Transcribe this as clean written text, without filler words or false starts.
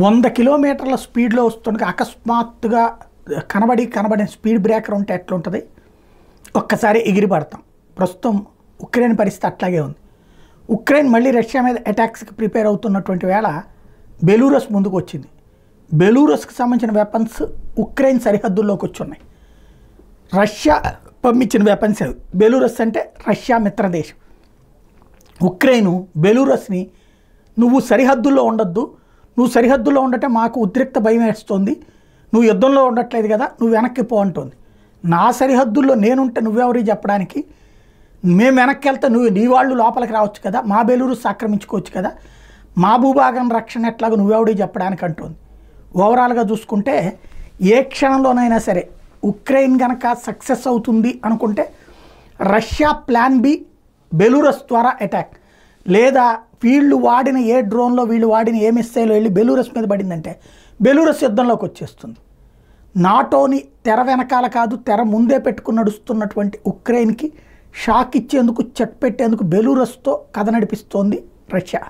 100 కిలోమీటర్ల స్పీడ్లో వస్తుండగా అకస్మాత్తుగా కనబడిన స్పీడ్ బ్రేకర్ ఉంటే ఎట్లుంటుంది, ఒక్కసారి ఎగిరి పడతాం. ప్రస్తుతం ఉక్రెయిన్ పరిస్థితి అట్లాగే ఉంది. ఉక్రెయిన్ మళ్ళీ రష్యా మీద అటాక్స్కి ప్రిపేర్ అవుతున్నటువంటి వేళ బెలూరస్ ముందుకు వచ్చింది. బెలూరస్కి సంబంధించిన వెపన్స్ ఉక్రెయిన్ సరిహద్దుల్లోకి వచ్చున్నాయి. రష్యా పంపించిన వెపన్స్ అవి. బెలూరస్ అంటే రష్యా మిత్రదేశం. ఉక్రెయిన్ బెలూరస్ని నువ్వు సరిహద్దుల్లో ఉండొద్దు, నువ్వు సరిహద్దుల్లో ఉండటం మాకు ఉద్రిక్త భయం వేస్తుంది, నువ్వు యుద్ధంలో ఉండట్లేదు కదా, నువ్వు వెనక్కి పో అంటుంది. నా సరిహద్దుల్లో నేనుంటే నువ్వెవరి చెప్పడానికి, మేము వెనక్కి వెళ్తే నీ వాళ్ళు లోపలికి రావచ్చు కదా, మా బెలూరస్ ఆక్రమించుకోవచ్చు కదా, మా భూభాగం రక్షణ ఎట్లాగో నువ్వెవడి చెప్పడానికి అంటుంది. ఓవరాల్గా చూసుకుంటే ఏ క్షణంలోనైనా సరే ఉక్రెయిన్ కనుక సక్సెస్ అవుతుంది అనుకుంటే రష్యా ప్లాన్ బి బెలూరస్ ద్వారా అటాక్, లేదా వీళ్ళు వాడిన ఏ డ్రోన్లో వీళ్ళు వాడిన ఏ మిస్సైల్ వెళ్ళి బెలూరస్ మీద పడిందంటే బెలూరస్ యుద్ధంలోకి వచ్చేస్తుంది. నాటోని తెర వెనకాల కాదు తెర ముందే పెట్టుకుని నడుస్తున్నటువంటి ఉక్రెయిన్కి షాక్ ఇచ్చేందుకు చెక్ పెట్టేందుకు బెలూరస్తో కథ నడిపిస్తోంది రష్యా.